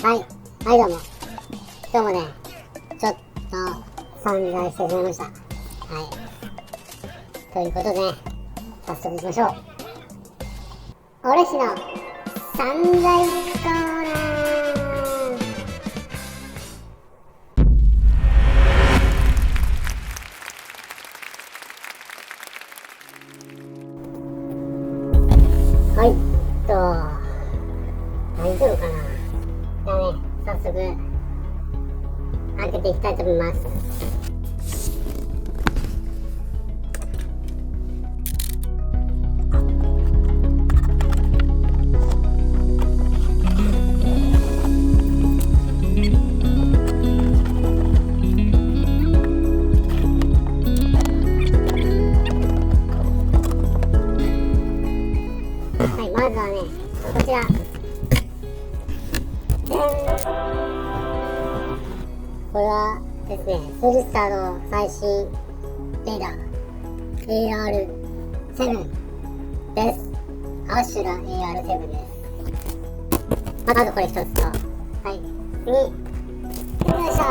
はい、はいどうも。今日もね、ちょっと散財してしまいました。はい。ということでね、早速行きましょう。俺氏の散財コーナー。はい、何するかな。じゃあね、早速開けていきたいと思います。はい、まずはね、こちら。これはですね、セルスターの最新レーダー AR7 です。アシュラ AR7 です。まずこれ一つと、はい、次、よいしょ。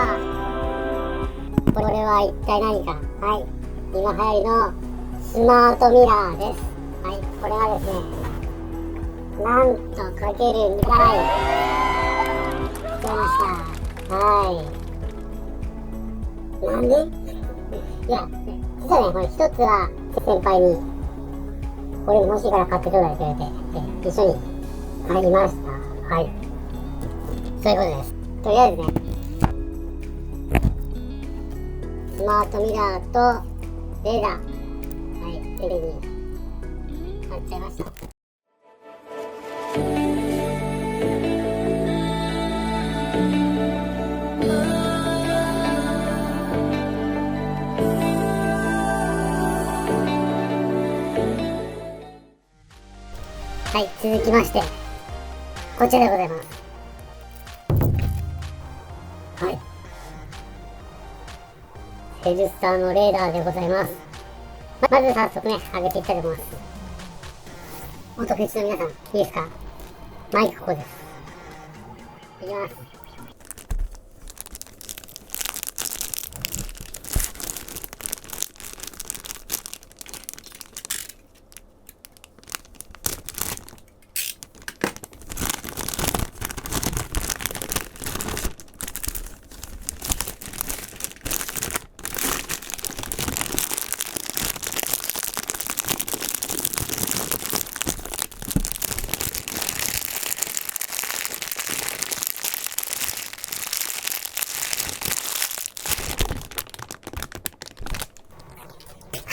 これは一体何か。はい、今流行りのスマートミラーです。はい、これはですね、なんとかける2回使いました。はい。なんでいや、実はね、これ一つは先輩にこれ欲しいから買ってちょうだいって言われて、一緒に買いました。はい。そういうことです。とりあえずね、スマートミラーとレーダー、はい、テレビに買っちゃいました。はい、続きまして、こちらでございます。はい。セルスターのレーダーでございます。まず早速ね、上げていきたいと思います。音フェチの皆さん、いいですか？マイクここです。いきます。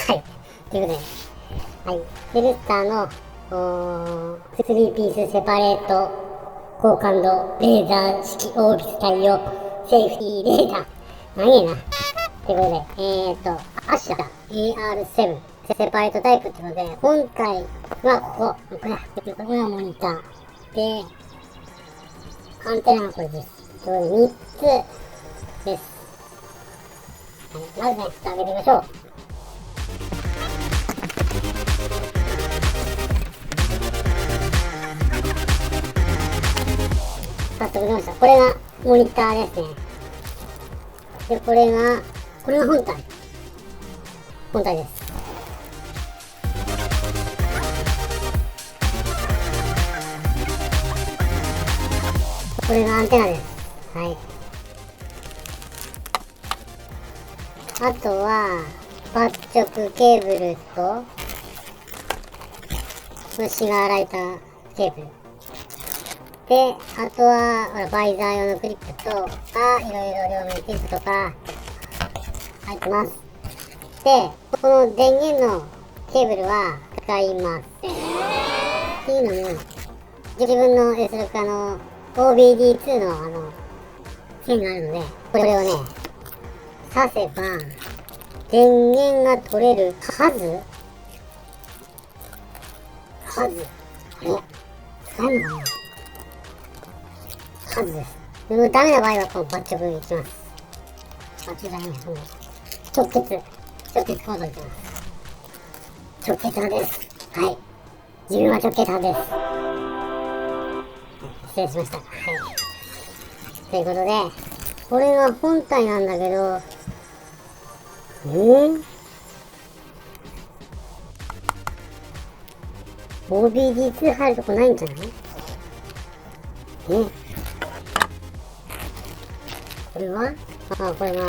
はい。ということで、はい。セルスターの3ピースセパレート高感度レーダー式オービス対応セーフティーレーダー。何やな。ということで、アシュラ AR7 セパレートタイプってことで、今回はここがモニター。で、アンテナがこれです。ということで、3つです。はい。まずね、ちょっと上げてみましょう。早速出ました。これがモニターですね。で、これが本体。本体です。これがアンテナです。はい。あとは、バッチョクケーブルと、このシガーライターケーブル。で、あとは、バイザー用のクリップとか、いろいろ両面テープとか、入ってます。で、この電源のケーブルは使いません。っていうのも、自分の S6 OBD2 の線があるので、これをね、挿せば、電源が取れる数あれ使えるのかな数です。でもダメな場合はこのバッチョ分いきます。バッチョじゃないです。直結コードいきます。直結派です。はい。自分は直結派です。失礼しました。はい。ということで、これが本体なんだけど、OBD2 入るとこないんじゃない？これはこれが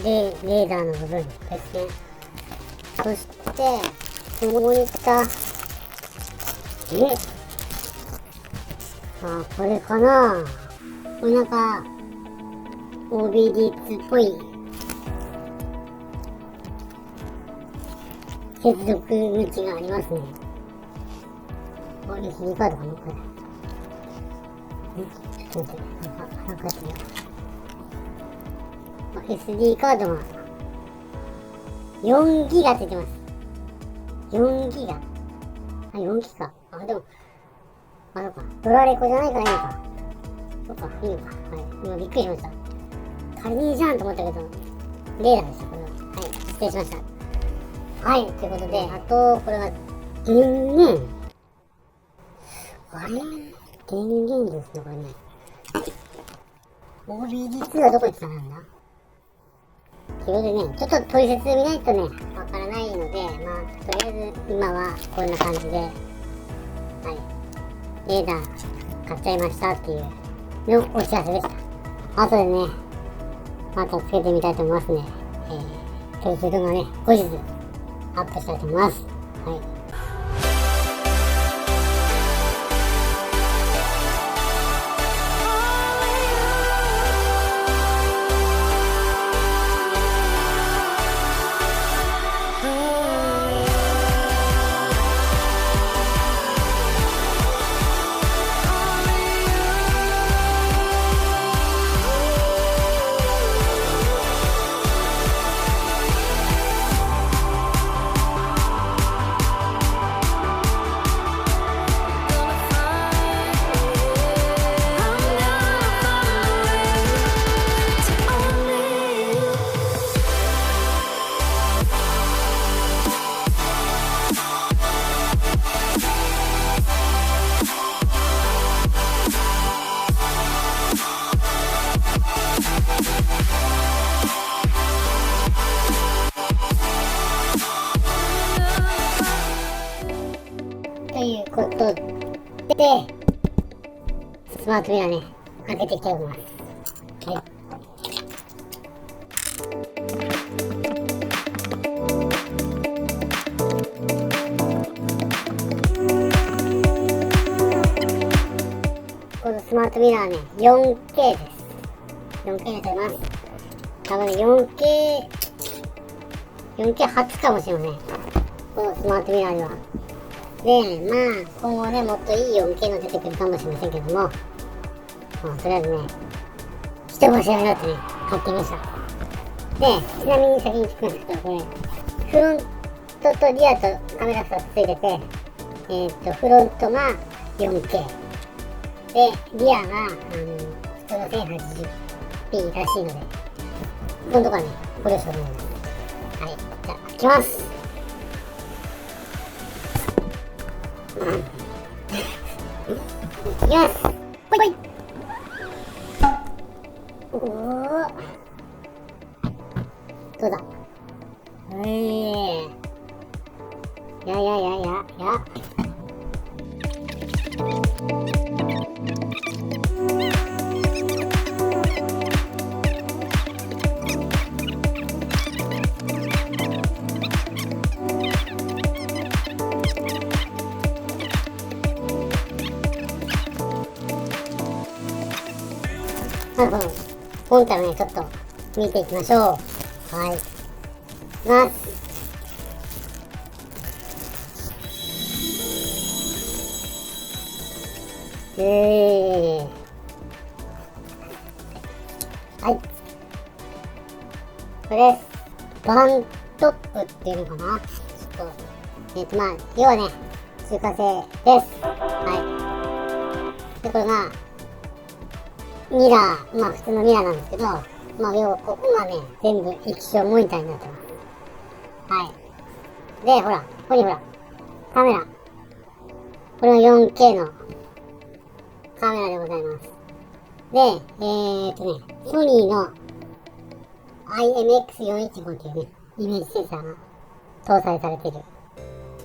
レーダーの部分ですね。そして、こういった、これかな？これなんか、OBD2 っぽい接続口がありますね。これ SD カードかなこれ。ちょっと待って、なんかやってみよう。SD カードが4ギガついてます。4ギガ。4ギガ。でも、そうか。ドラレコじゃないからいいのか。そうか、いいのか。今びっくりしました。仮にじゃんと思ったけど、レーダーでした、これは。失礼しました。ということで、あと、これは、電源。電源ですね、これね。OBD2 はどこにつながるんだ？ということでね、ちょっと取説見ないとね、わからないので、とりあえず今はこんな感じで、レーダー買っちゃいましたっていうのお知らせでした。後でね、またつけてみたいと思いますね。取説動画ね、後日アップしたいと思います。ということで、スマートミラーね、開けていきたいと思います。このスマートミラーね、4K です。4K で撮ります。多分ね、4K 初かもしれません。このスマートミラーでは。で、今後ね、もっといい 4K の出てくるかもしれませんけども、とりあえずね、一押しありがってね、買ってみました。で、ちなみに先に聞くんですけど、これ、フロントとリアとカメラ2つついてて、フロントが 4K。で、リアが、普通の 1080p らしいので、このとこはね、ご了承願います。じゃあ、開きます。いきます。ほいどうだ。本体をね、ちょっと見ていきましょう。いきます。これです。バントップっていうのかな。ちょっと、要はね、中華製です。で、これが、ミラー、普通のミラーなんですけど、要はここがね、全部液晶モニターになってます。で、ほら、ここにほら、カメラ。これは 4K のカメラでございます。で、ソニーの IMX415 っていうね、イメージセンサーが搭載されている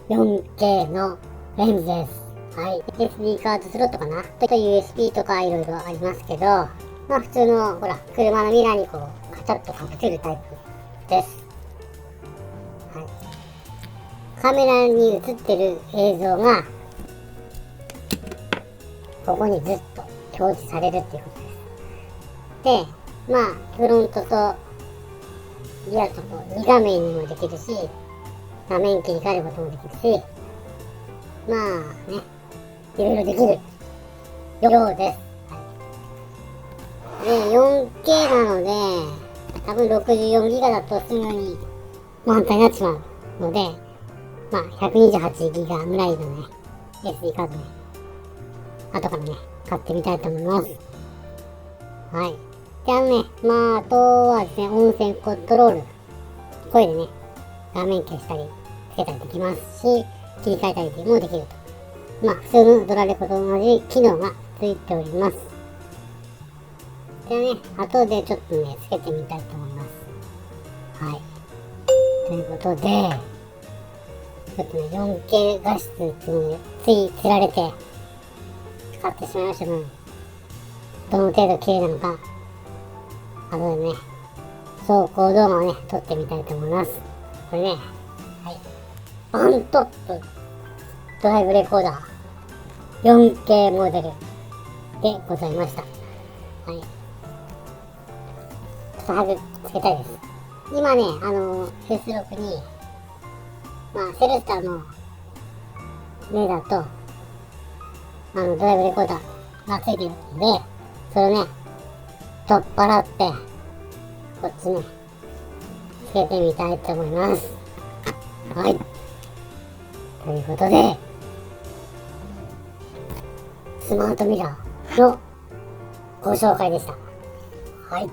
4K のレンズです。はい。SD カードスロットかなと USB とかいろいろありますけど、まあ普通の、ほら、車のミラーにこう、カチャッとかぶせるタイプです。はい。カメラに映ってる映像が、ここにずっと表示されるっていうことです。で、まあ、フロントとリアと2画面にもできるし、画面切り替えることもできるし、まあね、いろいろできるようです。で、4K なので、多分64ギガだとすぐに満タンになってしまうので、まあ128ギガぐらいのね、SD カードね、後からね、買ってみたいと思います。はい。で、まあ、あとはですね、音声コントロール。声でね、画面消したり、つけたりできますし、切り替えたりもできると。まあ、普通のドラレコと同じ機能がついております。でね、後でちょっとね、つけてみたいと思います。はい。ということで、ちょっとね、4K 画質っていうのについつられて、使ってしまいました分、どの程度綺麗なのか、後でね、走行動画をね、撮ってみたいと思います。これね、はい。ワントップドライブレコーダー 4K モデルでございました。はい。ちょっと早くつけたいです。今ね、S6 に、まあ、セルスターのレーダーと、ドライブレコーダーがついているので、それをね、取っ払って、こっちね、つけてみたいと思います。はい。ということで、スマートミラーのご紹介でした。はい。